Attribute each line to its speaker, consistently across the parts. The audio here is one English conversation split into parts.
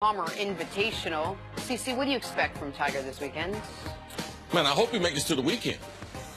Speaker 1: Palmer Invitational. CC, what do you expect from Tiger this weekend?
Speaker 2: Man, I hope he makes it to the weekend.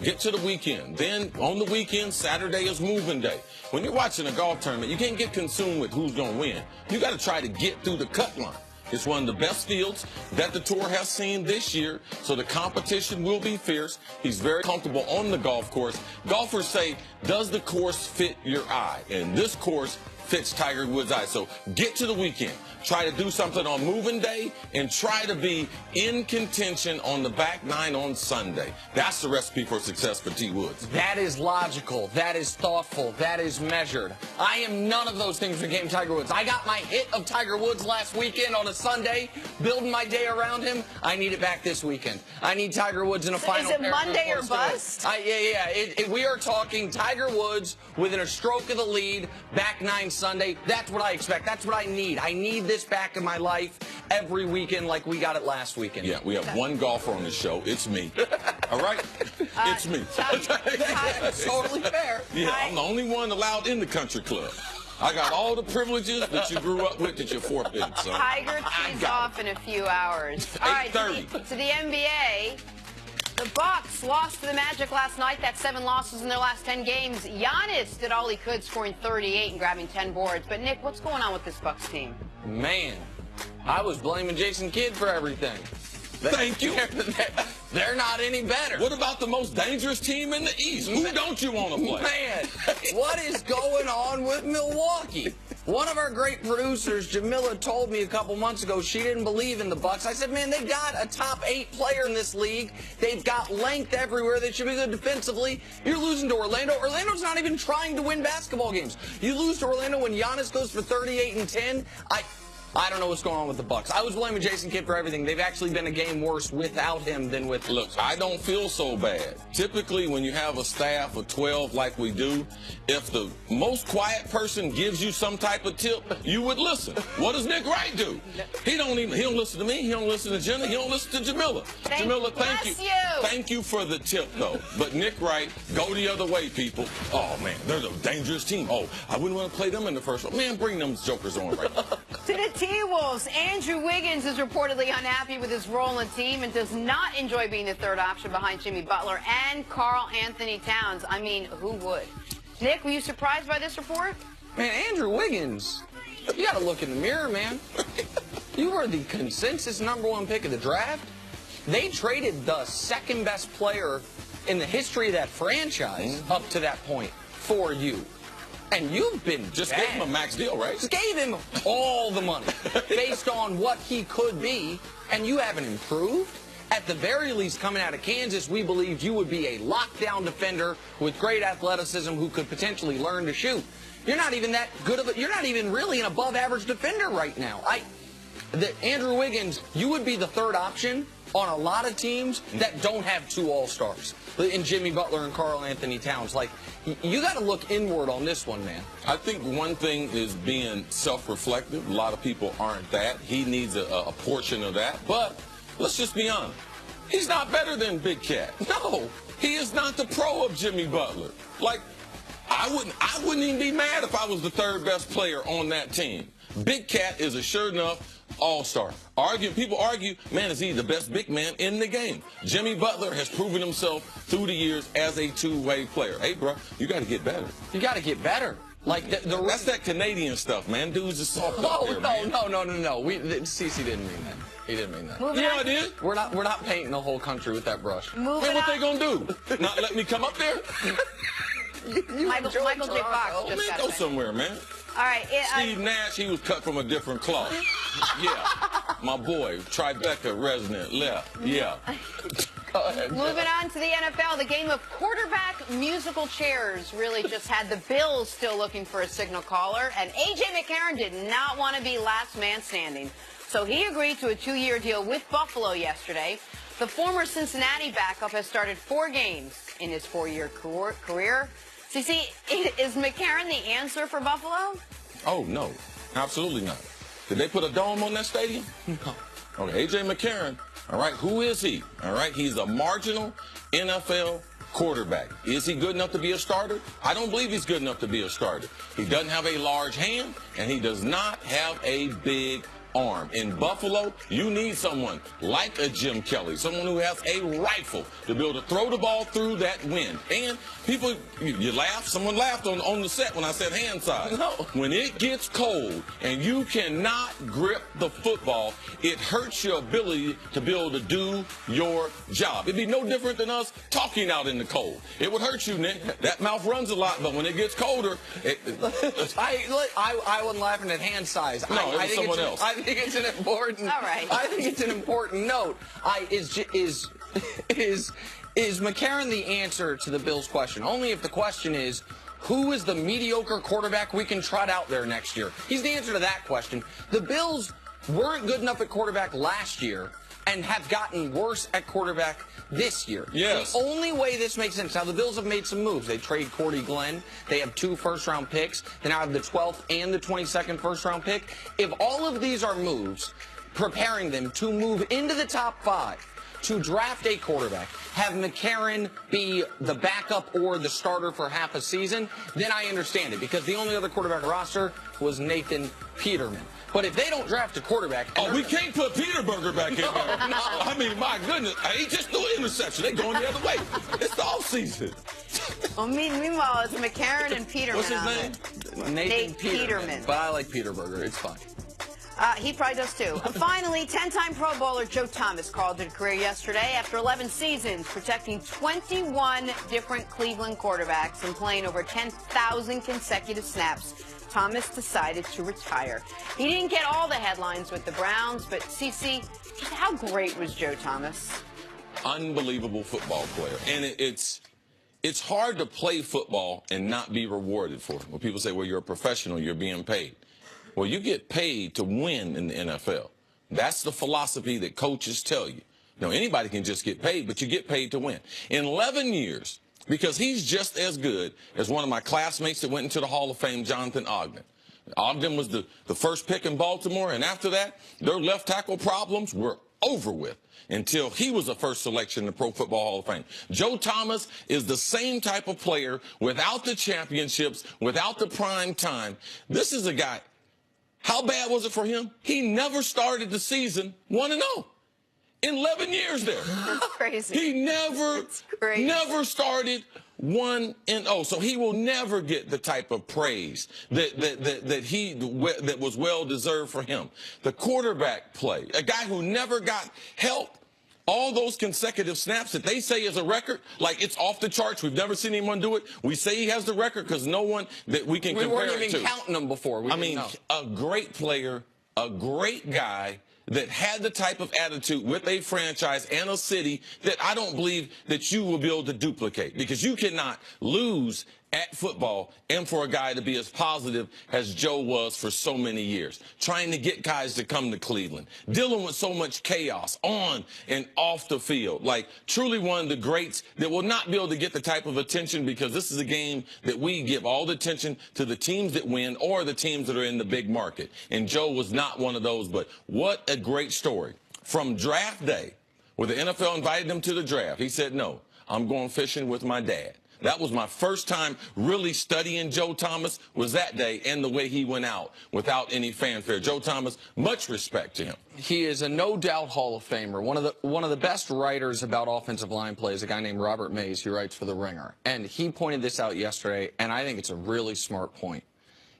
Speaker 2: Get to the weekend. Then on the weekend, Saturday is moving day. When you're watching a golf tournament, you can't get consumed with who's going to win. You got to try to get through the cut line. It's one of the best fields that the tour has seen this year, so the competition will be fierce. He's very comfortable on the golf course. Golfers say, does the course fit your eye? And this course fits Tiger Woods' eye. So get to the weekend. Try to do something on moving day and try to be in contention on the back nine on Sunday. That's the recipe for success for T. Woods.
Speaker 3: That is logical. That is thoughtful. That is measured. I am none of those things when it came to Tiger Woods. I got my hit of Tiger Woods last weekend on a Sunday, building my day around him. I need it back this weekend. I need Tiger Woods in a final.
Speaker 1: Is it Monday or bust?
Speaker 3: Yeah. We are talking Tiger Woods within a stroke of the lead, back nine Sunday. That's what I expect. That's what I need. I need this back in my life every weekend like we got it last weekend.
Speaker 2: Yeah, we have one golfer on the show. It's me. All right? It's me.
Speaker 3: That's totally fair.
Speaker 2: Yeah, I'm the only one allowed in the country club. I got all the privileges that you grew up with that you forfeited, son.
Speaker 1: Tiger tees off in a few hours. All right, to the NBA. The Bucks lost to the Magic last night. That's 7 losses in their last 10 games. Giannis did all he could, scoring 38 and grabbing 10 boards. But, Nick, what's going on with this Bucks team?
Speaker 3: Man, I was blaming Jason Kidd for everything.
Speaker 2: Thank you.
Speaker 3: They're not any better.
Speaker 2: What about the most dangerous team in the East? Who don't you want to play?
Speaker 3: Man, what is going on with Milwaukee? One of our great producers, Jamila, told me a couple months ago she didn't believe in the Bucks. I said, man, they've got a top 8 player in this league. They've got length everywhere. They should be good defensively. You're losing to Orlando. Orlando's not even trying to win basketball games. You lose to Orlando when Giannis goes for 38 and 10. I don't know what's going on with the Bucks. I was blaming Jason Kidd for everything. They've actually been a game worse without him than with him.
Speaker 2: Look, I don't feel so bad. Typically, when you have a staff of 12 like we do, if the most quiet person gives you some type of tip, you would listen. What does Nick Wright do? He don't listen to me. He don't listen to Jenna. He don't listen to Jamila. Jamila, thank you. Thank you for the tip, though. But Nick Wright, go the other way, people. Oh, man, they're a dangerous team. Oh, I wouldn't want to play them in the first one. Man, bring them jokers on right now.
Speaker 1: To the T-Wolves, Andrew Wiggins is reportedly unhappy with his role in the team and does not enjoy being the third option behind Jimmy Butler and Karl Anthony Towns. I mean, who would? Nick, were you surprised by this report?
Speaker 3: Man, Andrew Wiggins, you got to look in the mirror, man. You were the consensus #1 pick of the draft. They traded the second best player in the history of that franchise up to that point for you. And you've been
Speaker 2: just
Speaker 3: bad.
Speaker 2: Gave him a max deal, right?
Speaker 3: Just gave him all the money based on what he could be, and you haven't improved. At the very least, coming out of Kansas, we believed you would be a lockdown defender with great athleticism who could potentially learn to shoot. You're not even that good of a, you're not even really an above-average defender right now. Andrew Wiggins, you would be the third option on a lot of teams that don't have 2 all-stars in Jimmy Butler and Karl Anthony Towns. Like, you got to look inward on this one, man.
Speaker 2: I think one thing is being self-reflective. A lot of people aren't that. He needs a portion of that. But let's just be honest. He's not better than Big Cat. No, he is not the pro of Jimmy Butler. Like, I wouldn't even be mad if I was the third best player on that team. Big Cat is a sure enough all-star. People argue, man, is he the best big man in the game? Jimmy Butler has proven himself through the years as a two-way player. Hey, bro, you got to get better.
Speaker 3: You got to get better. Like
Speaker 2: that's that Canadian stuff, man. Dudes are soft out there, man.
Speaker 3: No. CC didn't mean that. He didn't mean that.
Speaker 2: Yeah, I did.
Speaker 3: We're not painting the whole country with that brush.
Speaker 2: Man, what they gonna do? Not let me come up there?
Speaker 1: Michael J. Fox
Speaker 2: Oh, man, go somewhere, man.
Speaker 1: All right.
Speaker 2: Steve Nash, he was cut from a different cloth. Yeah. My boy, Tribeca resident, left. Yeah.
Speaker 3: Go ahead.
Speaker 1: Moving on to the NFL, the game of quarterback musical chairs really just had the Bills still looking for a signal caller, and A.J. McCarron did not want to be last man standing. So he agreed to a 2-year deal with Buffalo yesterday. The former Cincinnati backup has started 4 games in his 4-year career. CC, is McCarron the answer for Buffalo?
Speaker 2: Oh, no. Absolutely not. Did they put a dome on that stadium?
Speaker 3: No.
Speaker 2: Okay, A.J. McCarron, all right, who is he? All right, he's a marginal NFL quarterback. Is he good enough to be a starter? I don't believe he's good enough to be a starter. He doesn't have a large hand, and he does not have a big arm. In Buffalo, you need someone like a Jim Kelly, someone who has a rifle to be able to throw the ball through that wind. And people, you laugh. Someone laughed on the set when I said hand size.
Speaker 3: No.
Speaker 2: When it gets cold and you cannot grip the football, it hurts your ability to be able to do your job. It'd be no different than us talking out in the cold. It would hurt you, Nick. That mouth runs a lot, but when it gets colder,
Speaker 3: I wasn't laughing at hand size.
Speaker 2: No, it was someone else.
Speaker 3: I think it's an important.
Speaker 1: All right.
Speaker 3: I think it's an important note. Is McCarron the answer to the Bills' question? Only if the question is, who is the mediocre quarterback we can trot out there next year? He's the answer to that question. The Bills weren't good enough at quarterback last year and have gotten worse at quarterback this year.
Speaker 2: Yes.
Speaker 3: The only way this makes sense. Now, the Bills have made some moves. They trade Cordy Glenn. They have 2 first-round picks. They now have the 12th and the 22nd first-round pick. If all of these are moves preparing them to move into the top 5, to draft a quarterback, have McCarron be the backup or the starter for half a season, then I understand it, because the only other quarterback roster was Nathan Peterman. But if they don't draft a quarterback...
Speaker 2: Oh, we can't put Peterburger back in there.
Speaker 3: No.
Speaker 2: I mean, my goodness. He just threw an interception. They're going the other way. It's the offseason.
Speaker 1: Well, meanwhile, it's McCarron and Peterman.
Speaker 2: What's his
Speaker 1: on
Speaker 2: name?
Speaker 1: there.
Speaker 3: Nathan
Speaker 1: Nate Peterman.
Speaker 3: But I like Peterburger. It's fine.
Speaker 1: He probably does too. Finally, 10-time Pro Bowler Joe Thomas called it a career yesterday after 11 seasons, protecting 21 different Cleveland quarterbacks and playing over 10,000 consecutive snaps. Thomas decided to retire. He didn't get all the headlines with the Browns, but CC, just how great was Joe Thomas?
Speaker 2: Unbelievable football player. And it's hard to play football and not be rewarded for it. When people say, well, you're a professional, you're being paid. Well, you get paid to win in the NFL. That's the philosophy that coaches tell you. You know, anybody can just get paid, but you get paid to win. In 11 years, because he's just as good as one of my classmates that went into the Hall of Fame, Jonathan Ogden. Ogden was the first pick in Baltimore, and after that, their left tackle problems were over with until he was the first selection in the Pro Football Hall of Fame. Joe Thomas is the same type of player without the championships, without the prime time. This is a guy. How bad was it for him? He never started the season 1-0 in 11 years there.
Speaker 1: That's crazy.
Speaker 2: He never started 1-0. So he will never get the type of praise that was well deserved for him. The quarterback play, a guy who never got help. All those consecutive snaps that they say is a record, like it's off the charts. We've never seen anyone do it. We say he has the record because no one that we can compare it to.
Speaker 3: We weren't even counting them before.
Speaker 2: I mean, a great player, a great guy that had the type of attitude with a franchise and a city that I don't believe that you will be able to duplicate, because you cannot lose at football and for a guy to be as positive as Joe was for so many years, trying to get guys to come to Cleveland, dealing with so much chaos on and off the field, like truly one of the greats that will not be able to get the type of attention, because this is a game that we give all the attention to the teams that win or the teams that are in the big market. And Joe was not one of those, but what a great story. From draft day, where the NFL invited him to the draft, he said, no, I'm going fishing with my dad. That was my first time really studying Joe Thomas, was that day, and the way he went out without any fanfare. Joe Thomas, much respect to him.
Speaker 3: He is a no doubt Hall of Famer. One of the best writers about offensive line play is a guy named Robert Mays, who writes for The Ringer. And he pointed this out yesterday, and I think it's a really smart point.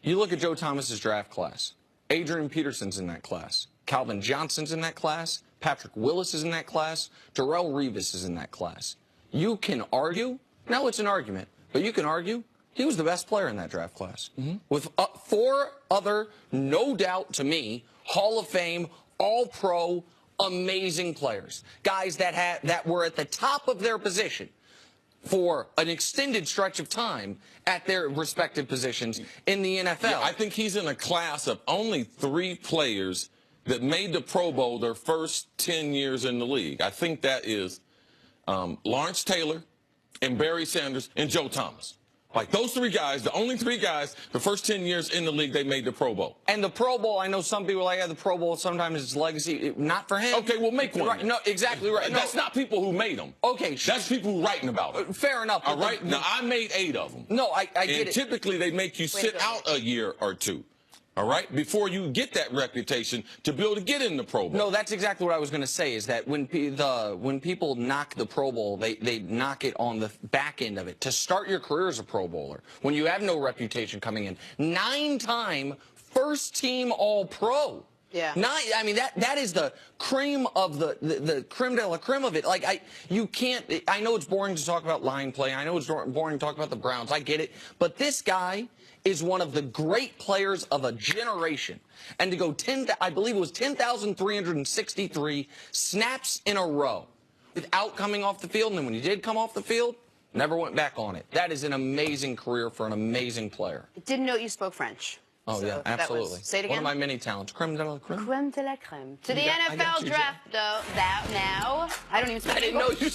Speaker 3: You look at Joe Thomas's draft class. Adrian Peterson's in that class. Calvin Johnson's in that class. Patrick Willis is in that class. Darrelle Revis is in that class. You can argue. Now it's an argument, but you can argue he was the best player in that draft class. With 4 other, no doubt to me, Hall of Fame, All-Pro, amazing players. Guys that were at the top of their position for an extended stretch of time at their respective positions in the NFL.
Speaker 2: Yeah, I think he's in a class of only 3 players that made the Pro Bowl their first 10 years in the league. I think that is Lawrence Taylor, and Barry Sanders, and Joe Thomas. Like those 3 guys, the only 3 guys, the first 10 years in the league, they made the Pro Bowl.
Speaker 3: And the Pro Bowl, I know some people are like, yeah, the Pro Bowl sometimes is legacy. Not for him.
Speaker 2: Okay, well, make one.
Speaker 3: Right, no, exactly right.
Speaker 2: That's not people who made them.
Speaker 3: Okay.
Speaker 2: That's people writing about it.
Speaker 3: Fair enough.
Speaker 2: All right? Now, I made 8 of them.
Speaker 3: No, I get it.
Speaker 2: And typically, they make you sit out a year or 2. all right, before you get that reputation to be able to get in the Pro Bowl.
Speaker 3: No, that's exactly what I was going to say, is that when people knock the Pro Bowl, they knock it on the back end of it. To start your career as a Pro Bowler, when you have no reputation coming in, 9-time first-team All-Pro.
Speaker 1: Yeah.
Speaker 3: I mean, that is the cream of the creme de la creme of it. Like, you can't, I know it's boring to talk about line play. I know it's boring to talk about the Browns. I get it. But this guy is one of the great players of a generation. And to go I believe it was 10,363 snaps in a row without coming off the field. And then when he did come off the field, never went back on it. That is an amazing career for an amazing player.
Speaker 1: Didn't know you spoke French.
Speaker 3: Oh,
Speaker 1: So
Speaker 3: yeah,
Speaker 1: that
Speaker 3: absolutely.
Speaker 1: Say it again.
Speaker 3: One of my many talents. Creme de la creme.
Speaker 1: Creme de la creme. To the
Speaker 3: I got
Speaker 1: NFL
Speaker 3: you,
Speaker 1: draft, though, now. I don't even speak
Speaker 3: I didn't know
Speaker 1: English.
Speaker 3: you